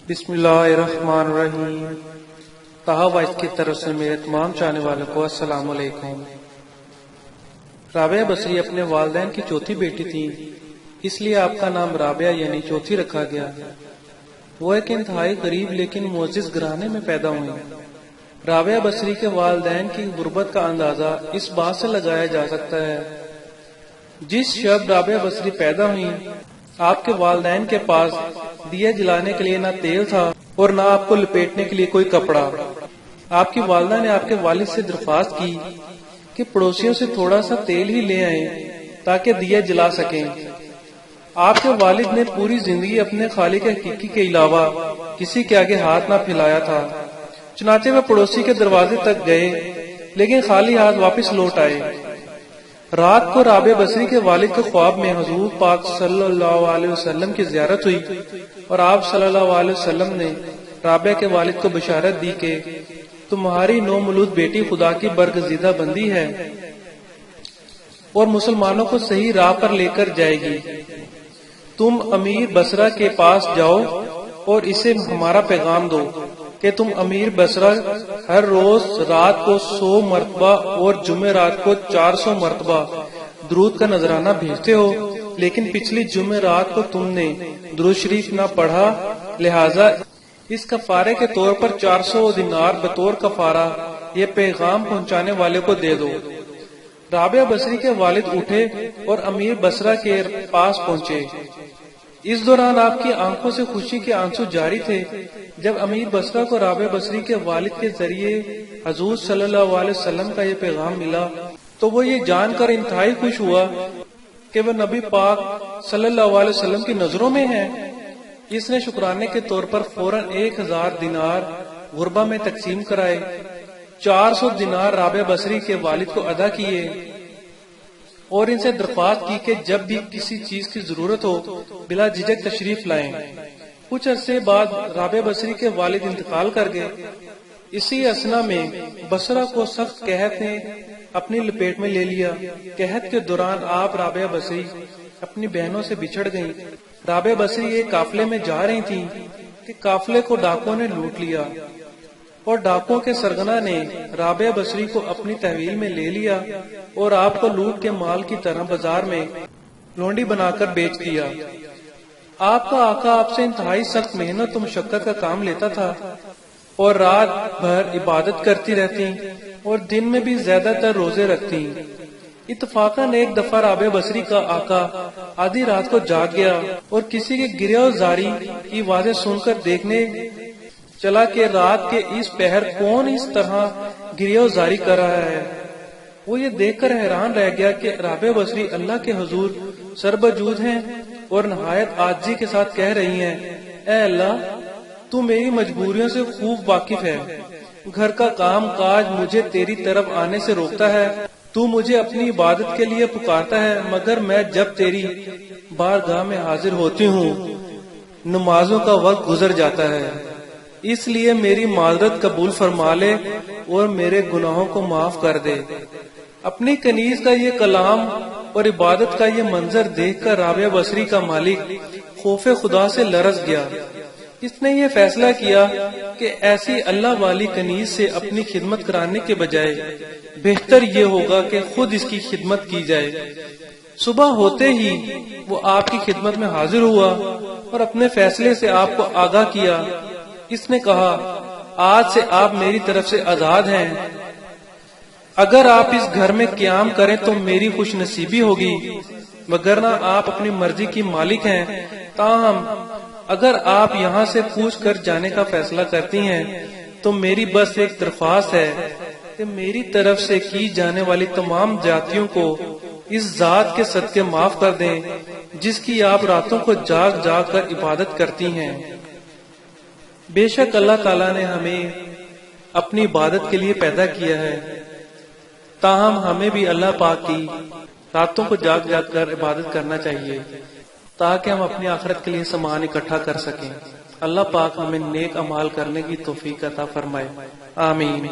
بسم اللہ الرحمن الرحیم۔ طه وائس کی طرف سے میرے تمام چاہنے والوں کو السلام علیکم۔ رابعہ بصری اپنے والدین کی چوتھی بیٹی تھی، اس لیے آپ کا نام رابعہ یعنی چوتھی رکھا گیا۔ وہ ایک انتہائی غریب لیکن معزز گھرانے میں پیدا ہوئی۔ رابعہ بصری کے والدین کی غربت کا اندازہ اس بات سے لگایا جا سکتا ہے، جس شب رابعہ بصری پیدا ہوئی آپ کے والدین کے پاس دیا جلانے کے لیے نہ تیل تھا اور نہ آپ کو لپیٹنے کے لیے کوئی کپڑا۔ آپ کی والدہ نے آپ کے والد سے درخواست کی کہ پڑوسیوں سے تھوڑا سا تیل ہی لے آئیں تاکہ دیا جلا سکیں۔ آپ کے والد نے پوری زندگی اپنے خالق حقیقی کے علاوہ کسی کے آگے ہاتھ نہ پھیلایا تھا، چنانچہ وہ پڑوسی کے دروازے تک گئے لیکن خالی ہاتھ واپس لوٹ آئے۔ رات کو رابعہ بصری کے والد کے خواب میں حضور پاک صلی اللہ علیہ وسلم کی زیارت ہوئی اور آپ صلی اللہ علیہ وسلم نے رابعہ کے والد کو بشارت دی کہ تمہاری نومولود بیٹی خدا کی برگزیدہ بندی ہے اور مسلمانوں کو صحیح راہ پر لے کر جائے گی۔ تم امیر بصرہ کے پاس جاؤ اور اسے ہمارا پیغام دو کہ تم امیر بصرہ ہر روز رات کو 100 مرتبہ اور جمعرات کو 400 مرتبہ درود کا نذرانہ بھیجتے ہو، لیکن پچھلی جمعرات کو تم نے درود شریف نہ پڑھا، لہذا اس کفارے کے طور پر 400 دینار بطور کفارہ یہ پیغام پہنچانے والے کو دے دو۔ رابعہ بصری کے والد اٹھے اور امیر بصرہ کے پاس پہنچے۔ اس دوران آپ کی آنکھوں سے خوشی کے آنسو جاری تھے۔ جب امیر بصرہ کو رابعہ بصری کے والد کے ذریعے حضور صلی اللہ علیہ وسلم کا یہ پیغام ملا تو وہ یہ جان کر انتہائی خوش ہوا کہ وہ نبی پاک صلی اللہ علیہ وسلم کی نظروں میں ہیں۔ اس نے شکرانے کے طور پر فوراً 1000 دینار غربہ میں تقسیم کرائے، 400 دینار رابعہ بصری کے والد کو ادا کیے اور ان سے درخواست کی کہ جب بھی کسی چیز کی ضرورت ہو بلا جھجک تشریف لائیں۔ کچھ عرصے بعد رابعہ بصری کے والد انتقال کر گئے۔ اسی اثنا میں بصرہ کو سخت قحط نے اپنی لپیٹ میں لے لیا۔ قحط کے دوران آپ رابعہ بصری اپنی بہنوں سے بچھڑ گئیں۔ رابعہ بصری ایک قافلے میں جا رہی تھیں کہ قافلے کو ڈاکوؤں نے لوٹ لیا اور ڈاکوؤں کے سرغنہ نے رابعہ بصری کو اپنی تحویل میں لے لیا اور آپ کو لوٹ کے مال کی طرح بازار میں لونڈی بنا کر بیچ دیا۔ آپ کا آقا آپ سے انتہائی سخت محنت و مشقت کا کام لیتا تھا اور رات بھر عبادت کرتی رہتی اور دن میں بھی زیادہ تر روزے رکھتی۔ اتفاقاً ایک دفعہ رابعہ بصری کا آقا آدھی رات کو جاگ گیا اور کسی کے گریہ زاری کی آوازیں سن کر دیکھنے چلا کہ رات کے اس پہر کون اس طرح گریہ زاری کر رہا ہے۔ وہ یہ دیکھ کر حیران رہ گیا کہ رابعہ بصری اللہ کے حضور سربجود ہیں اور نہایت عاجزی کے ساتھ کہہ رہی ہیں، اے اللہ، تو میری مجبوریوں سے خوب واقف ہے۔ گھر کا کام کاج مجھے تیری طرف آنے سے روکتا ہے، تو مجھے اپنی عبادت کے لیے پکارتا ہے، مگر میں جب تیری بارگاہ میں حاضر ہوتی ہوں نمازوں کا وقت گزر جاتا ہے، اس لیے میری معذرت قبول فرما لے اور میرے گناہوں کو معاف کر دے۔ اپنی کنیز کا یہ کلام اور عبادت کا یہ منظر دیکھ کر رابعہ بصری کا مالک خوف خدا سے لرز گیا۔ اس نے یہ فیصلہ کیا کہ ایسی اللہ والی کنیز سے اپنی خدمت کرانے کے بجائے بہتر یہ ہوگا کہ خود اس کی خدمت کی جائے۔ صبح ہوتے ہی وہ آپ کی خدمت میں حاضر ہوا اور اپنے فیصلے سے آپ کو آگاہ کیا۔ اس نے کہا، آج سے آپ میری طرف سے آزاد ہیں۔ اگر آپ اس گھر میں قیام کریں تو میری خوش نصیبی ہوگی، وگرنہ آپ اپنی مرضی کی مالک ہیں۔ تاہم اگر آپ یہاں سے کوچ کر جانے کا فیصلہ کرتی ہیں تو میری بس ایک درخواست ہے کہ میری طرف سے کی جانے والی تمام جاتیوں کو اس ذات کے صدقے معاف کر دیں جس کی آپ راتوں کو جاگ جاگ کر عبادت کرتی ہیں۔ بے شک اللہ تعالیٰ نے ہمیں اپنی عبادت کے لیے پیدا کیا ہے، تاہم ہمیں بھی اللہ پاک کی راتوں کو جاگ جاگ کر عبادت کرنا چاہیے تاکہ ہم اپنی آخرت کے لیے سامان اکٹھا کر سکیں۔ اللہ پاک ہمیں نیک اعمال کرنے کی توفیق عطا فرمائے، آمین۔